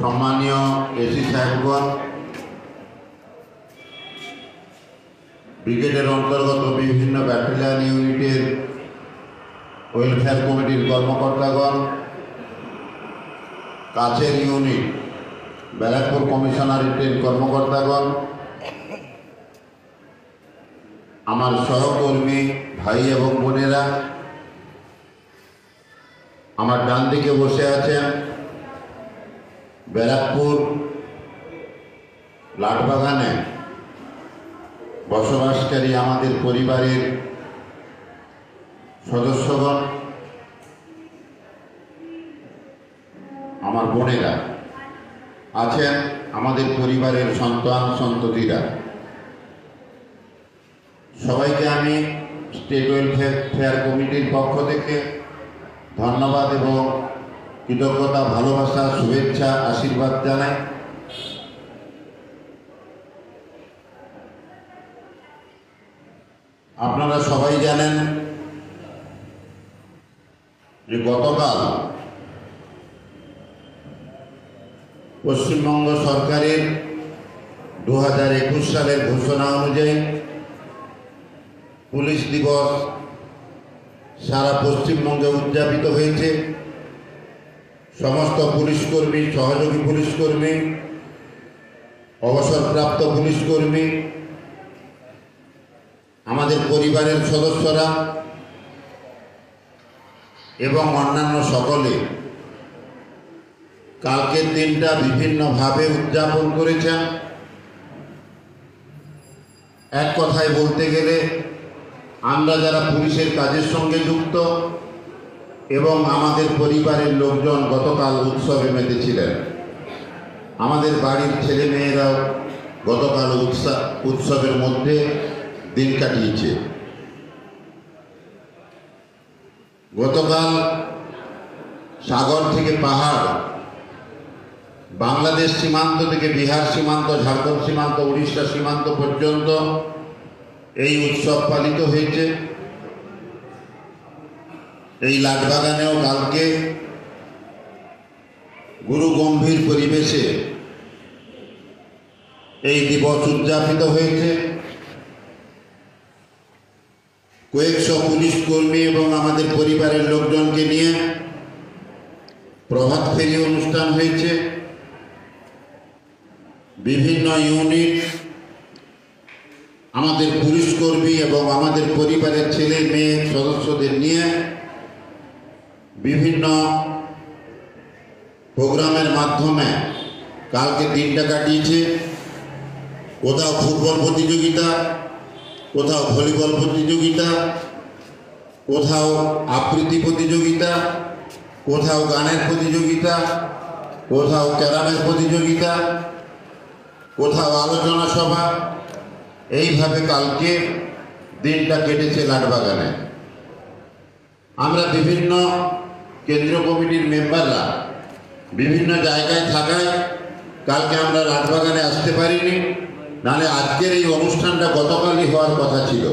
সম্মানীয় এসি সাহেবগণ, ব্রিগেডের অন্তর্গত বিভিন্ন ব্যাটালিয়ন ইউনিটের ওয়েলফেয়ার কমিটির কর্মকর্তাগণ, কাছের ইউনিট ব্যারাকপুর কমিশনারেটের কর্মকর্তাগণ, আমার সহকর্মী ভাই এবং বোনেরা, আমার ডান দিকে বসে আছেন ব্যারাকপুর লাটবাগানে বসবাসকারী আমাদের পরিবারের সদস্যগণ, আমার বোনেরা আছেন, আমাদের পরিবারের সন্তান সন্ততিরা, সবাইকে আমি স্টেট ওয়েলফেয়ার কমিটির পক্ষ থেকে ধন্যবাদ এবং কৃতজ্ঞতা, ভালোবাসা, শুভেচ্ছা, আশীর্বাদ জানাই। আপনারা সবাই জানেন যে গতকাল পশ্চিমবঙ্গ সরকারের 2021 সালের ঘোষণা অনুযায়ী পুলিশ দিবস সারা পশ্চিমবঙ্গে উদযাপিত হয়েছে। সমস্ত পুলিশকর্মী, সহযোগী পুলিশকর্মী, অবসরপ্রাপ্ত পুলিশকর্মী, আমাদের পরিবারের সদস্যরা এবং অন্যান্য সকলে কালকের দিনটা বিভিন্নভাবে উদযাপন করেছেন। এক কথায় বলতে গেলে আমরা যারা পুলিশের কাজের সঙ্গে যুক্ত এবং আমাদের পরিবারের লোকজন গতকাল উৎসবে মেতেছিলেন। আমাদের বাড়ির ছেলে মেয়েরাও গতকাল উৎসবের মধ্যে দিন কাটিয়েছে। গতকাল সাগর থেকে পাহাড়, বাংলাদেশ সীমান্ত থেকে বিহার সীমান্ত, ঝাড়খণ্ড সীমান্ত, উড়িষ্যা সীমান্ত পর্যন্ত এই উৎসব পালিত হয়েছে। এই লাটবাগানেও কালকে গুরু গম্ভীর পরিবেশে এই দিবস উদযাপিত হয়েছে। কয়েকশো পুলিশ কর্মী এবং আমাদের পরিবারের লোকজনকে নিয়ে প্রভাত ফেরি অনুষ্ঠান হয়েছে। বিভিন্ন ইউনিট, আমাদের পুলিশ কর্মী এবং আমাদের পরিবারের ছেলে মেয়ে সদস্যদের নিয়ে বিভিন্ন প্রোগ্রামের মাধ্যমে কালকে দিনটা কাটিয়েছে। কোথাও ফুটবল প্রতিযোগিতা, কোথাও ভলিবল প্রতিযোগিতা, কোথাও আবৃত্তি প্রতিযোগিতা, কোথাও গানের প্রতিযোগিতা, কোথাও ক্যারামের প্রতিযোগিতা, কোথাও আলোচনা সভা, এইভাবে কালকে দিনটা কেটেছে লাটবাগানে। আমরা বিভিন্ন কেন্দ্রীয় কমিটির মেম্বাররা বিভিন্ন জায়গায় থাকায় কালকে আমরা লাটবাগানে আসতে পারিনি, নাহলে আজকের এই অনুষ্ঠানটা গতকালই হওয়ার কথা ছিল।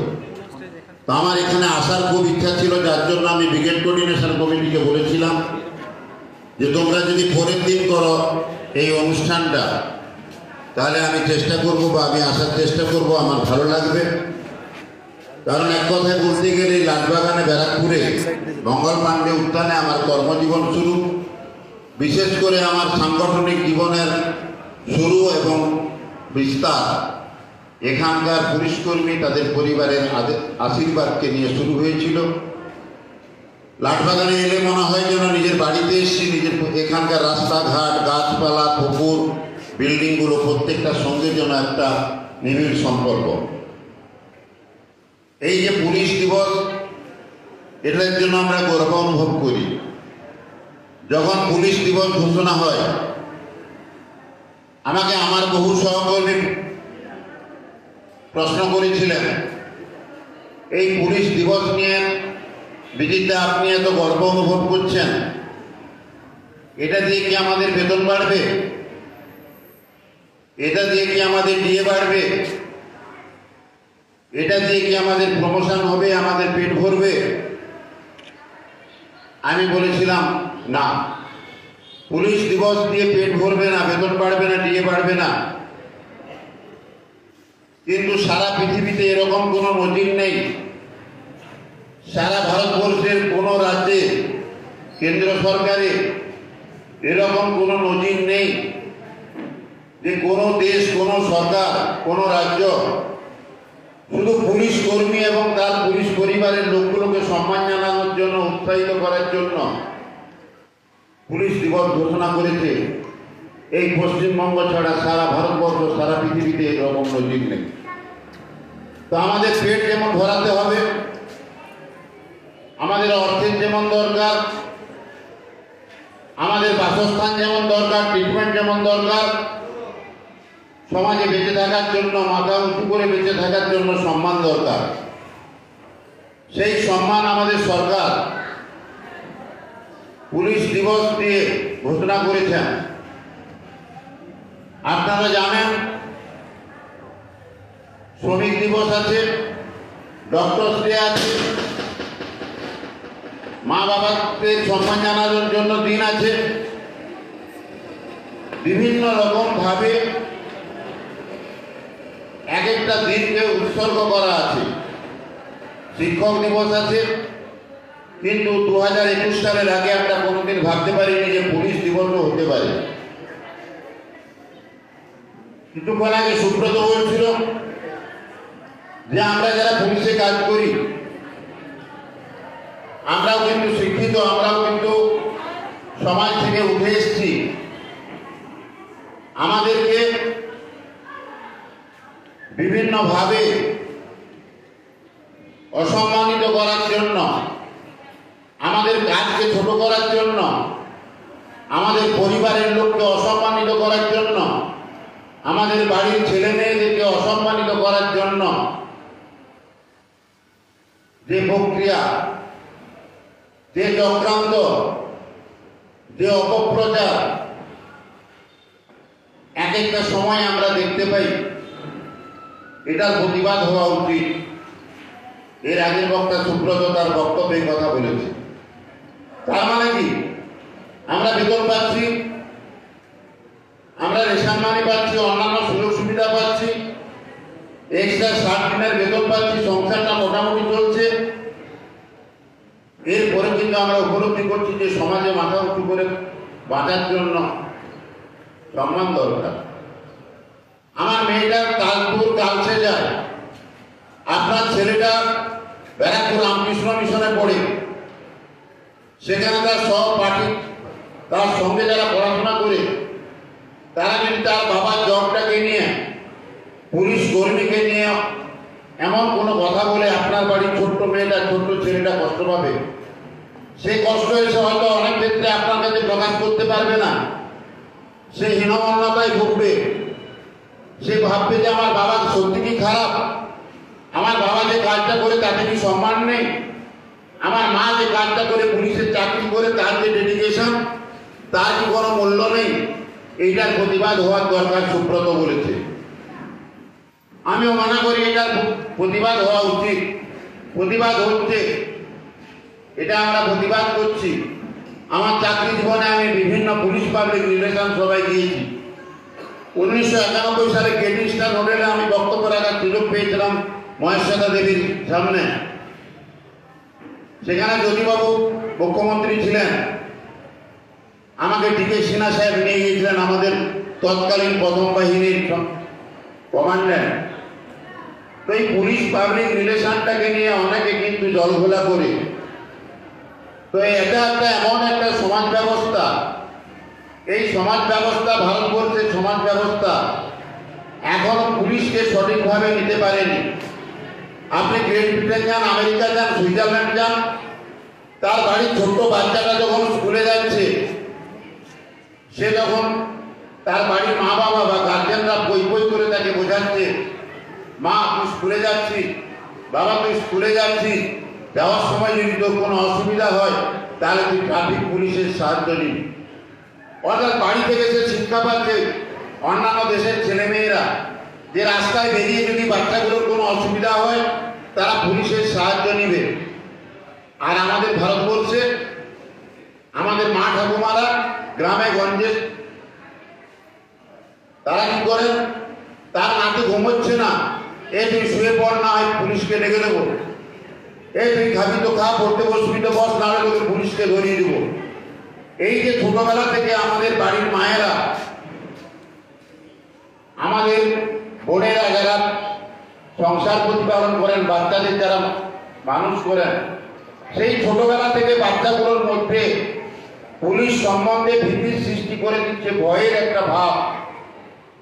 তো আমার এখানে আসার খুব ইচ্ছা ছিল, যার জন্য আমি ব্রিগেড কোঅর্ডিনেশন কমিটিকে বলেছিলাম যে তোমরা যদি পরের দিন করো এই অনুষ্ঠানটা, তাহলে আমি চেষ্টা করব বা আমি আসার চেষ্টা করব, আমার ভালো লাগবে। কারণ এক কথায় বলতে গেলে লাটবাগানে, ব্যারাকপুরে মঙ্গল পাণ্ডে উদ্যানে আমার কর্মজীবন শুরু, বিশেষ করে আমার সাংগঠনিক জীবনের শুরু এবং বিস্তার এখানকার পুলিশকর্মী তাদের পরিবারের আশীর্বাদকে নিয়ে শুরু হয়েছিল। লাটবাগানে এলে মনে হয় যেন নিজের বাড়িতে এসেছি। নিজের এখানকার রাস্তাঘাট, গাছপালা, পুকুর, বিল্ডিংগুলো প্রত্যেকটার সঙ্গে যেন একটা নিবিড় সম্পর্ক। এই যে পুলিশ দিবস, এটার জন্য আমরা গর্ব অনুভব করি। যখন পুলিশ দিবস ঘোষণা হয়, আমাকে আমার বহু সহকর্মী প্রশ্ন করেছিলেন, এই পুলিশ দিবস নিয়ে বিজিতা আপনি এত গর্ব অনুভব করছেন, এটা দিয়ে কি আমাদের বেতন বাড়বে? এটা দিয়ে কি আমাদের ডিএ বাড়বে? এটা দিয়ে কি আমাদের প্রমোশন হবে, আমাদের পেট ভরবে? আমি বলেছিলাম না, পুলিশ দিবস দিয়ে পেট ভরবে না, বেতন বাড়বে না, ডিএ বাড়বে না, কিন্তু সারা পৃথিবীতে এরকম কোনো নজির নেই। সারা ভারতবর্ষের কোনো রাজ্যে কেন্দ্র সরকারে এরকম কোনো নজির নেই যে কোনো দেশ, কোনো সরকার, কোনো রাজ্য শুধু পুলিশ কর্মী এবং তার পুলিশ পরিবারের লোকগুলোকে সম্মান জানানোর জন্য, উৎসাহিত করার জন্য পুলিশ দিবস ঘোষণা করেছে। এই পশ্চিমবঙ্গ ছাড়া সারা ভারতবর্ষ, সারা পৃথিবীতে এরকম নজির নেই। তো আমাদের পেট যেমন ভরাতে হবে, আমাদের অর্থের যেমন দরকার, আমাদের বাসস্থান যেমন দরকার, ট্রিটমেন্ট যেমন দরকার, সমাজে বেঁচে থাকার জন্য, মাথা উঁচু করে বেঁচে থাকার জন্য সম্মান দরকার। সেই সম্মান আমাদের সরকার পুলিশ দিবস দিয়ে ঘোষণা করেছেন। আপনারা জানেন শ্রমিক দিবস আছে, ডক্টরস ডে আছে, মা বাবাকে সম্মান জানানোর জন্য দিন আছে, বিভিন্ন রকম ভাবে এক একটা দিনকে উৎসর্গ করা আছে। শিক্ষক দিবস আছে, কিন্তু 2021 সালের আগে আমরা কোনোদিন ভাবতে পারিনি যে পুলিশ দিবসও হতে পারে। কিছুক্ষণ আগে সুব্রত বলছিল যে আমরা যারা পুলিশে কাজ করি আমরাও কিন্তু শিক্ষিত, আমরাও কিন্তু সমাজ থেকে উঠে এসেছি। আমাদেরকে বিভিন্নভাবে অসম্মানিত করার জন্য, আমাদের কাজকে ছোট করার জন্য, আমাদের পরিবারের লোককে অসম্মানিত করার জন্য, আমাদের বাড়ির ছেলে মেয়েদেরকে অসম্মানিত করার জন্য যে প্রক্রিয়া, যে চক্রান্ত, যে অপপ্রচার এক একটা সময় আমরা দেখতে পাই, এটার প্রতিবাদ হওয়া উচিত। এর আগের বক্তা সুব্রত তার বক্তব্যে কথা বলেছে। তার মানে কি, আমরা বেতন পাচ্ছি, আমরা রেশন মানি পাচ্ছি, অন্যান্য সুযোগ সুবিধা পাচ্ছি, এক্সট্রা 60 দিনের বেতন পাচ্ছি, সংসারটা মোটামুটি চলছে। এরপরে কিন্তু আমরা উপলব্ধি করছি যে সমাজে মাথা উঁচু করে বাঁচার জন্য সম্মান দরকার। আমার মেয়েটা কালপুর কালসে যায়, আপনার ছেলেটা ব্যারাকপুর রামকৃষ্ণ মিশনে পড়ে, সেখানে তার সহপাঠী, তার সঙ্গে যারা পড়াশোনা করে, তারা যদি তার বাবার জবটাকে নিয়ে, পুলিশ কর্মীকে নিয়ে এমন কোনো কথা বলে আপনার বাড়ির ছোট্ট মেয়েটা, ছোট্ট ছেলেটা কষ্ট পাবে। সেই কষ্ট এসে হয়তো অনেক ক্ষেত্রে আপনার কাছে প্রকাশ করতে পারবে না, সে হীনমন্যতায় ভুগবে। সে ভাববে যে আমার বাবা সত্যি কি খারাপ, আমার বাবা যে কাজটা করে তাতে কি সম্মান নেই, আমার মা যে কাজটা করে পুলিশের চাকরি করে তার যে ডেডিকেশন, তার কি কোনো মূল্য নেই। এইটার প্রতিবাদ হওয়ার দরকার, সুব্রত বলেছে। আমিও মনে করি এটার প্রতিবাদ হওয়া উচিত। প্রতিবাদ হচ্ছে, এটা আমরা প্রতিবাদ করছি। আমার চাকরি জীবনে আমি বিভিন্ন পুলিশ পাবলিক রিলেশন সবাই গিয়েছি। 1991 সালে কেডি স্টার হোটেলে আমি বক্তব্য রাখার সুযোগ পেয়েছিলাম মহেশ্বতা দেবীর সামনে। সেখানে জ্যোতিবাবু মুখ্যমন্ত্রী ছিলেন, আমাকে ডিকে সিনহা সাহেব নিয়ে গিয়েছিলেন, আমাদের তৎকালীন প্রথম বাহিনীর কমান্ড্যান্ট। তো এই পুলিশ পাবলিক রিলেশনটাকে নিয়ে অনেকে কিন্তু জলঘোলা করে। তো এটা একটা এমন একটা সমাজ ব্যবস্থা, এই সমাজ ব্যবস্থা, ভারতবর্ষের সমাজ ব্যবস্থা এখনো পুলিশকে সঠিকভাবে নিতে পারেনি। আপনি গ্রেট ব্রিটেন যান, আমেরিকা যান, সুইজারল্যান্ড যান, তার বাড়ির ছোট্ট বাচ্চাটা যখন স্কুলে যাচ্ছে, সে যখন তার বাড়ির মা বাবা বা গার্জেনরা বই বই করে তাকে বোঝাচ্ছে, মা তুই স্কুলে যাচ্ছি, বাবা তুই স্কুলে যাচ্ছি, যাওয়ার সময় যদি তোর কোনো অসুবিধা হয় তাহলে তুই ট্রাফিক পুলিশের সাহায্য নিবি। অর্থাৎ বাড়ি থেকে সে শিক্ষা পাচ্ছে অন্যান্য দেশের ছেলেমেয়েরা যে রাস্তায় বেরিয়ে যদি বাচ্চাগুলোর কোনো অসুবিধা হয় তারা পুলিশের সাহায্য নিবে। আর আমাদের ভারতবর্ষে আমাদের মা ঠাকুমারা গ্রামে গঞ্জে তারা কি করেন, তার নাতি ঘুমোচ্ছে না, এ তুই শুয়ে পড়, না হয় পুলিশকে ডেকে দেবো, এই তুই খাবি তো খা, পড়তে বসবি তো বস, না হলে তোকে পুলিশকে ধরিয়ে দেবো। এই যে ছোটবেলা থেকে আমাদের বাড়ির মায়েরা, আমাদের বোনেরা যারা সংসার প্রতিপালন করেন, বাচ্চাদের যারা মানুষ করেন, সেই ছোটবেলা থেকে বাচ্চাগুলোর মধ্যে পুলিশ সম্বন্ধে ভীতির সৃষ্টি করে দিচ্ছে, ভয়ের একটা ভাব,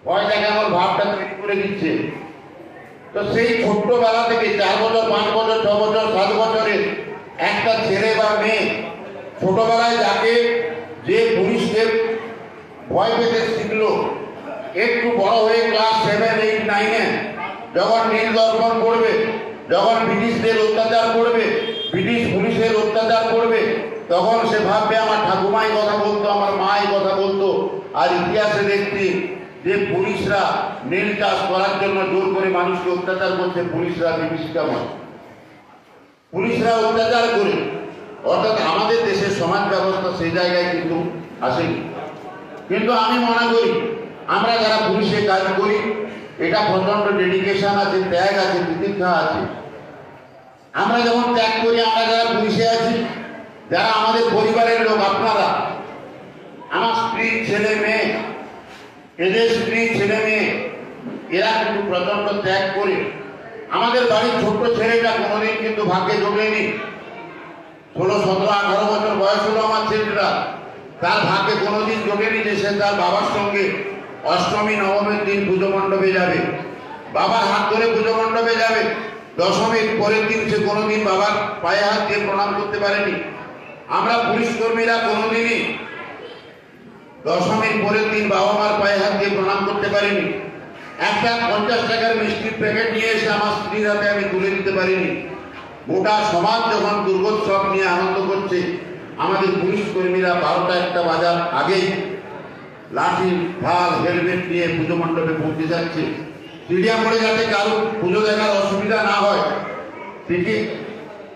ভয় দেখানোর ভাবটা তৈরি করে দিচ্ছে। তো সেই ছোট্টবেলা থেকে 4 বছর 5 বছর 6 বছর 7 বছরের একটা ছেলে বা মেয়ে ছোটবেলায় যাকে যে পুলিশকে ভয় পেতে শিখলো, একটু বড় হয়ে ক্লাস 7, 8, 9-এ যখন নীল দর্পণ করবে, যখন ব্রিটিশদের অত্যাচার করবে, ব্রিটিশ পুলিশের অত্যাচার করবে, তখন সে ভাববে আমার ঠাকুমাই কথা বলতো, আমার মাই কথা বলতো। আর ইতিহাসে দেখছি যে পুলিশরা নীল চাষ করার জন্য জোর করে মানুষকে অত্যাচার করছে, পুলিশরা বিভীষিকাময়, পুলিশরা অত্যাচার করে। অর্থাৎ আমাদের দেশের সমাজ ব্যবস্থা সেই জায়গায় কিন্তু আসেনি। কিন্তু আমি মনে করি আমরা যারা পুলিশে কাজ করি, এটা প্রচন্ড ডেডিকেশন আছে, ত্যাগ আছে, তিতিক্ষা আছে। আমরা যেমন ত্যাগ করি, আমরা যারা পুলিশে আছি, যারা আমাদের পরিবারের লোক, আপনারা, আমার স্ত্রী ছেলে মেয়ে, এদের স্ত্রী ছেলে মেয়ে, এরা কিন্তু প্রচন্ড ত্যাগ করে। আমাদের বাড়ির ছোট্ট ছেলেটা কোনোদিন কিন্তু ভাগ্যে জোটেনি। 16, 17, 18 বছর বয়স হলো আমার ছেলেটা, তার ভাগ্যে কোনোদিন জোটেনি যে সে তার বাবার সঙ্গে অষ্টমী নবমীর দিন পুজো মণ্ডপে যাবে, বাবার হাত ধরে পুজো মণ্ডপে যাবে। দশমীর পরের দিন সে কোনোদিন বাবার পায়ে হাত দিয়ে প্রণাম করতে পারেনি। আমরা পুলিশ কর্মীরা কোনোদিনই দশমীর পরের দিন বাবা মার পায়ে হাত দিয়ে প্রণাম করতে পারিনি। একটা 50 টাকার মিষ্টির প্যাকেট নিয়ে এসে আমার স্ত্রীর হাতে আমি তুলে দিতে পারিনি। গোটা সমাজ যখন দুর্গোৎসব নিয়ে আনন্দ করছে, আমাদের পুলিশ কর্মীরা 12টা 1টা বাজার আগেই লাঠি ঢাল হেলমেট নিয়ে পুজো মণ্ডপে পৌঁছে যাচ্ছে। স্টেডিয়ামে যাতে কারো পুজো দেখার অসুবিধা না হয়,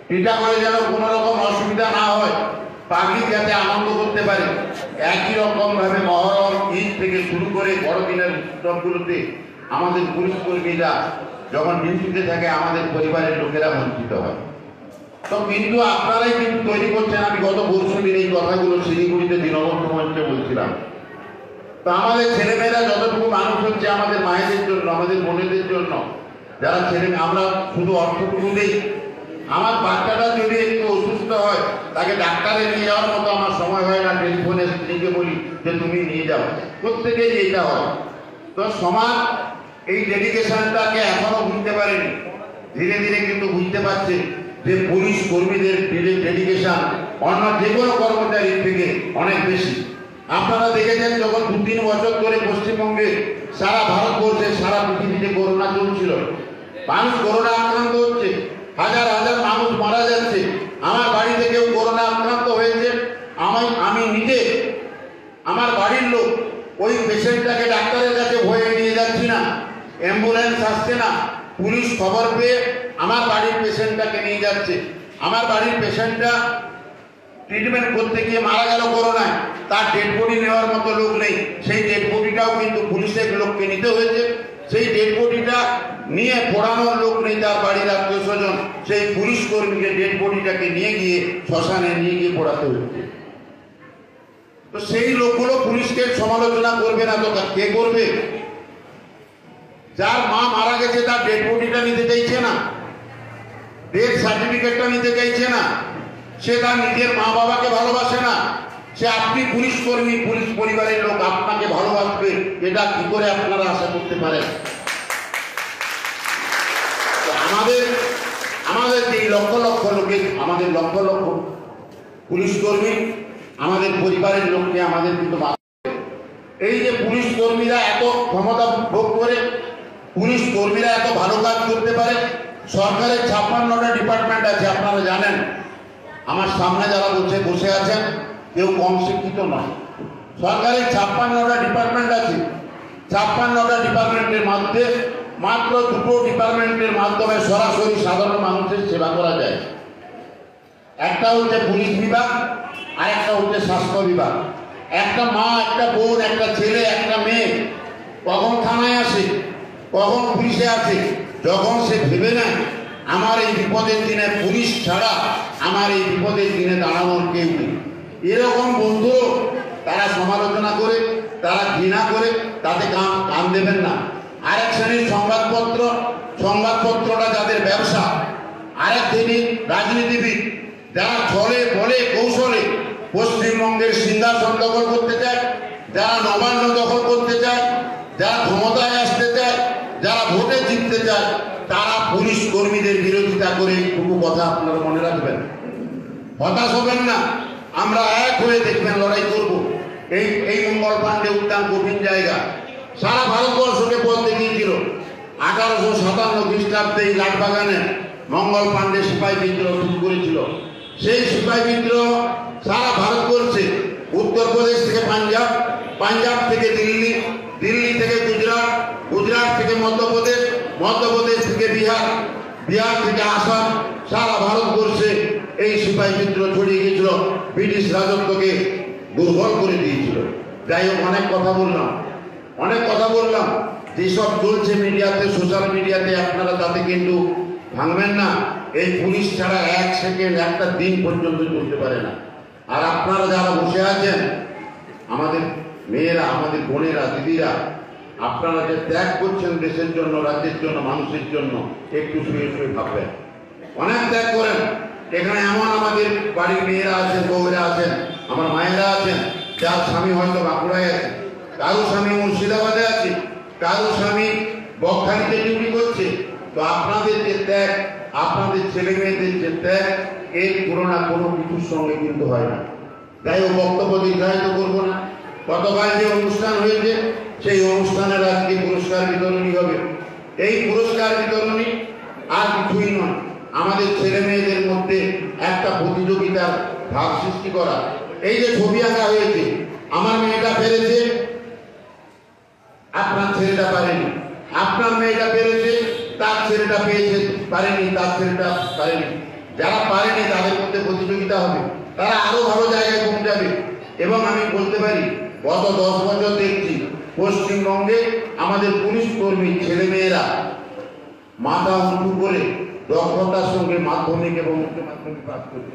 টিটা করে যেন কোনো রকম অসুবিধা না হয়, পাবলিক যাতে আনন্দ করতে পারে। একই রকম ভাবে মহরম, ঈদ থেকে শুরু করে বড়দিনের উৎসবগুলোতে আমাদের পুলিশ কর্মীরা যখন ডিউটিতে থাকে, আমাদের পরিবারের লোকেরা বঞ্চিত হয়। তো কিন্তু আপনারাই কিন্তু তৈরি করছেন। আমি গত পরশু দিন এই কথাগুলো শিলিগুড়িতে দীনবন্ধু মঞ্চে বলছিলাম। তো আমাদের ছেলেমেয়েরা যতটুকু মানুষ হচ্ছে আমাদের মায়েদের জন্য, আমাদের বোনেদের জন্য, যারা ছেলে, আমরা শুধু অর্থটুকু দেই। আমার বাচ্চাটা যদি একটু অসুস্থ হয়, তাকে ডাক্তারে নিয়ে যাওয়ার মতো আমার সময় হয় না। টেলিফোনে স্ত্রীকে বলি যে তুমি নিয়ে যাও, প্রত্যেকেই এইটা হয়। তো সমাজ এই ডেডিকেশনটাকে এখনো বুঝতে পারেনি, ধীরে ধীরে কিন্তু বুঝতে পারছে যে পুলিশ কর্মীদের ডেডিকেশন অন্য যে কোনো কর্মচারীর থেকে অনেক বেশি। আপনারা দেখেছেন যখন 2-3 বছর ধরে পশ্চিমবঙ্গে, সারা ভারতবর্ষে, সারা পৃথিবীতে করোনা চলছিল, মানুষ করোনা আক্রান্ত হচ্ছে, হাজার হাজার মানুষ মারা যাচ্ছে। আমার বাড়ি থেকেও করোনা আক্রান্ত হয়েছে। আমি নিজে, আমার বাড়ির লোক, ওই পেশেন্টটাকে ডাক্তারের কাছে ভয়ে নিয়ে যাচ্ছি না, অ্যাম্বুলেন্স আসছে না, পুলিশ খবর পেয়ে আমার বাড়ির পেশেন্টটাকে নিয়ে যাচ্ছে। আমার বাড়ির পেশেন্টটা ট্রিটমেন্ট করতে গিয়ে মারা গেল করোনায়, তার ডেড বডি নেওয়ার মতো লোক নেই। সেই ডেড বডিটাও কিন্তু পুলিশের লোককে নিতে হয়েছে। সেই ডেড বডিটা নিয়ে পোড়ানোর লোক নেই, তার বাড়ির আত্মীয় স্বজন, সেই পুলিশ কর্মীকে ডেড বডিটাকে নিয়ে গিয়ে শ্মশানে নিয়ে গিয়ে পোড়াতে হচ্ছে। তো সেই লোকগুলো পুলিশকে সমালোচনা করবে না তো কে করবে? যার মা মারা গেছে তার ডেড বডিটা নিতে চাইছে না, ডেথ সার্টিফিকেটটা নিতে চাইছে না, সে তার নিজের মা বাবাকে ভালোবাসে না। সে, আপনি পুলিশ কর্মী, পুলিশ পরিবারের লোক, আপনাকে ভালোবাসবে, এটা কি করে আপনারা আশা করতে পারেন? আমাদের যে লক্ষ লক্ষ লোকে, আমাদের লক্ষ লক্ষ পুলিশ কর্মী, আমাদের পরিবারের লোককে আমাদের কিন্তু এই যে পুলিশ কর্মীরা এত ক্ষমতা ভোগ করে, পুলিশ কর্মীরা এত ভালো কাজ করতে পারে। সরকারের 56টা ডিপার্টমেন্ট আছে, আপনারা জানেন। আমার সামনে যারা বসে আছেন কেউ কম শিক্ষিত নয়। সরকারের 56টা ডিপার্টমেন্ট আছে। 56টা ডিপার্টমেন্টের মধ্যে মাত্র 2টো ডিপার্টমেন্টের মাধ্যমে সরাসরি সাধারণ মানুষের সেবা করা যায়। একটা হচ্ছে পুলিশ বিভাগ, আর একটা হচ্ছে স্বাস্থ্য বিভাগ। একটা মা, একটা বোন, একটা ছেলে, একটা মেয়ে কখন থানায় আসে, কখন পুলিশে আসে, যখন সে ভেবে নেয় আমার এই বিপদের দিনে পুলিশ ছাড়া আমার এই বিপদের দিনে দাঁড়ানোর কেউ নেই। এরকম বন্ধু তারা সমালোচনা করে, তারা ঘৃণা করে, তাতে কান দেবেন না। আরেক শ্রেণীর সংবাদপত্রটা যাদের ব্যবসা, আরেক শ্রেণীর রাজনীতিবিদ যারা ছলে বলে কৌশলে পশ্চিমবঙ্গের সিংহাসন দখল করতে চায়, যারা নবান্ন দখল করতে চায়, যারা ক্ষমতায় আসতে চায়, যারা ভোটে জিততে চায়, তারা পুলিশ কর্মীদের বিরোধিতা করে এইটুকু কথা আপনারা মনে রাখবেন। হতাশ হবেন না, আমরা এক হয়ে দেখবেন লড়াই করব। এই মঙ্গল পাণ্ডে উদ্যান কঠিন জায়গা, সারা ভারতবর্ষকে পথ দেখিয়েছিল। 1857 খ্রিস্টাব্দে এই লাটবাগানে মঙ্গল পাণ্ডে সিপাহী বিদ্রোহ শুরু করেছিল। সেই সিপাহী বিদ্রোহ সারা ভারতবর্ষে, উত্তরপ্রদেশ থেকে পাঞ্জাব, পাঞ্জাব থেকে দিল্লি, দিল্লি থেকে গুজরাট, গুজরাট থেকে মধ্যপ্রদেশ, মধ্যপ্রদেশ থেকে বিহার, বিহার থেকে আসাম, সারা ভারতবর্ষে এই সিপাহী বিদ্রোহ ছড়িয়ে গিয়েছিল, ব্রিটিশ রাজত্বকে দুর্বল করে দিয়েছিল। যাই হোক, অনেক কথা বললাম। যেসব চলছে মিডিয়াতে, সোশ্যাল মিডিয়াতে, আপনারা তাতে কিন্তু ভাঙবেন না। এই পুলিশ ছাড়া এক সেকেন্ড, একটা দিন পর্যন্ত চলতে পারে না। আর আপনারা যারা বসে আছেন, আমাদের মেয়েরা, আমাদের বোনেরা, দিদিরা, আপনারা যে ত্যাগ করছেন দেশের জন্য, রাজ্যের জন্য, মানুষের জন্য, একটু শুয়ে শুয়ে ভাববেন। অনেক ত্যাগ করেন। এখানে এমন আমাদের বাড়ির মেয়েরা আছেন, বউরা আছেন, আমার মায়েরা আছেন, যার স্বামী হয়তো বাঁকুড়ায় আছে, কারো স্বামী মুর্শিদাবাদে আছে, কারো স্বামী বকখালিতে ডিউটি করছে। তো আপনাদের যে ত্যাগ, আপনাদের ছেলে মেয়েদের যে ত্যাগ, এর তুলনা কোনো কিছুর সঙ্গে কিন্তু হয় না। যাই হোক, বক্তব্য দীর্ঘায়িত করবো না। গতকাল যে অনুষ্ঠান হয়েছে, সেই অনুষ্ঠানের আজকে পুরস্কার বিতরণী হবে। এই পুরস্কার বিতরণী আর কিছুই নয়, আমাদের ছেলে মেয়েদের মধ্যে একটা প্রতিযোগিতার ভাব সৃষ্টি করা। এই যে ছবি আঁকা হয়েছে, আমার মেয়েটা পেরেছে, আপনার ছেলেটা পারেনি, আপনার মেয়েটা পেরেছে, তার ছেলেটা পেয়েছে, পারেনি, তার ছেলেটা পারেনি। যারা পারেনি তাদের মধ্যে প্রতিযোগিতা হবে, তারা আরো ভালো জায়গায় পৌঁছাবে। এবং আমি বলতে পারি, গত 10 বছর দেখছি পশ্চিমবঙ্গে আমাদের পুলিশ কর্মী ছেলেমেয়েরা মাথা উঁচু করে দক্ষতার সঙ্গে মাধ্যমিক এবং উচ্চ মাধ্যমিক পাস করছে।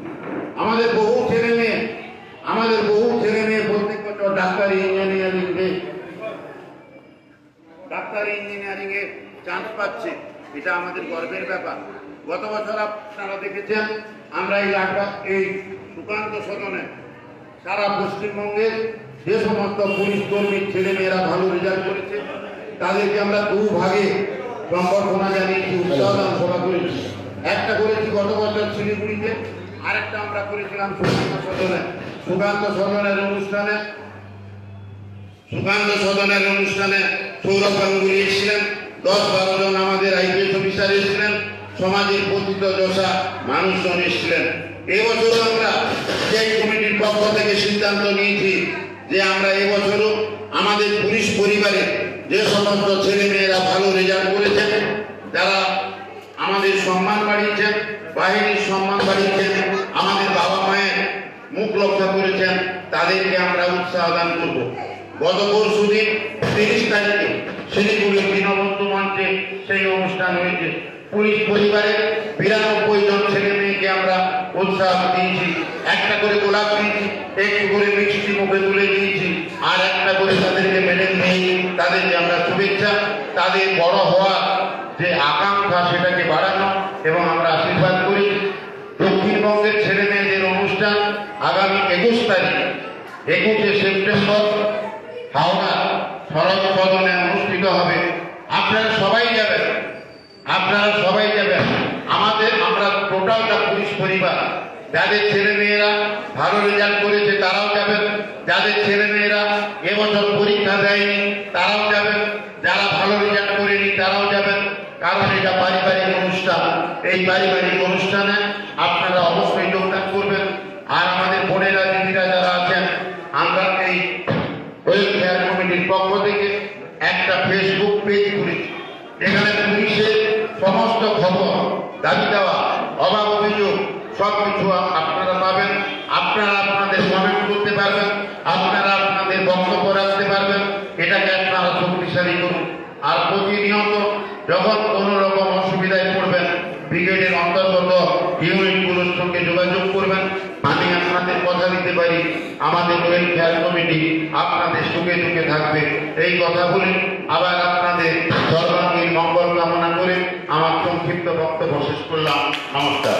আমাদের বহু ছেলে মেয়ে প্রত্যেক বছর ডাক্তারি ইঞ্জিনিয়ারিং এ চান্স পাচ্ছে। এটা আমাদের গর্বের ব্যাপার। গত বছর আপনারা দেখেছেন, আমরা এই সুকান্ত সদনে সারা পশ্চিমবঙ্গের যে সমস্ত পুলিশ কর্মীর ছেলে মেয়েরা ভালো রেজাল্ট করেছে, তাদেরকে আমরা 2 ভাগে সম্বর্ধনা জানিয়েছি, উৎসাহদান সভা করেছি। একটা করেছি গত বছর শিলিগুড়িতে, আরেকটা আমরা করেছিলাম সুকান্ত সদনের অনুষ্ঠানে সৌরভ গাঙ্গুলি এসেছিলেন, 10-12 জন আমাদের IPS অফিসার এসেছিলেন, সমাজের পতিত দশা মানুষজন এসেছিলেন। এবছর আমরা সেই কমিটির পক্ষ থেকে সিদ্ধান্ত নিয়েছি যে আমরা এবছরও আমাদের পুলিশ পরিবারে যে সমস্ত ছেলে মেয়েরা ভালো রেজাল্ট করেছেন, যারা আমাদের সম্মান বাড়িয়েছেন, বাহিনীর সম্মান বাড়িয়েছেন, আমাদের বাবা মায়ের মুখ রক্ষা করেছেন, তাদেরকে আমরা উৎসাহ দান করব। গত পরশুদিন 30 তারিখে শিলিগুড়ির দীনবন্ধু মঞ্চে সেই অনুষ্ঠান হয়েছে। পুলিশ পরিবারের 92 জন ছেলে মেয়েকে আমরা উৎসাহ দিয়েছি। একটা করে গোলাপ দিয়েছি, একটু করে মিষ্টি মুখে তুলে দিয়েছি, আর একটা করে তাদেরকে মেডেল দিয়ে তাদেরকে আমরা শুভেচ্ছা, তাদের বড় হওয়ার যে আকাঙ্ক্ষা সেটাকে বাড়ানো এবং আমরা আশীর্বাদ করি। দক্ষিণবঙ্গের ছেলে মেয়েদের অনুষ্ঠান আগামী 21 তারিখ 21শে সেপ্টেম্বর হাওড়া শরৎ সদনে অনুষ্ঠিত হবে। আপনারা সবাই যাবেন। আমরা টোটালটা পুলিশ পরিবার, যাদের ছেলে মেয়েরা ভালো রেজাল্ট করেছে তারাও যাবেন, যাদের ছেলে মেয়েরা এবছর পরীক্ষা দেয়নি তারাও যাবেন, যারা ভালো রেজাল্ট করেনি তারাও যাবেন। কারণ এটা পারিবারিক অনুষ্ঠান। এই পারিবারিক অনুষ্ঠানে আপনারা অবশ্যই যোগদান করবেন। আর আমাদের বোনেরা, দিদিরা যারা আছেন, আমরা এই ওয়েলফেয়ার কমিটির পক্ষ থেকে একটা ফেসবুক পেজ খুলেছি। এখানে পুলিশের সমস্ত খবর, দাবি দেওয়া, অভাব অভিযোগ সব কিছু আপনারা পাবেন। আপনারা আপনাদের কমেন্ট করতে পারবেন, আপনারা রাখতে পারবেন, এটাকে আপনারা শক্তিশালী করুন। আর প্রতিনিয়ত যখন কোনো রকম অসুবিধায় পড়বেন, ব্রিগেডের অন্তর্গত ইউনিটগুলোর সঙ্গে যোগাযোগ করবেন। আমি আপনাদের কথা দিতে পারি, আমাদের ওয়েলফেয়ার কমিটি আপনাদের সুখে সুখে থাকবে। এই কথা বলে আবার আপনাদের সর্বাঙ্গীন মঙ্গল কামনা করে আমার সংক্ষিপ্ত বক্তব্য শেষ করলাম। নমস্কার।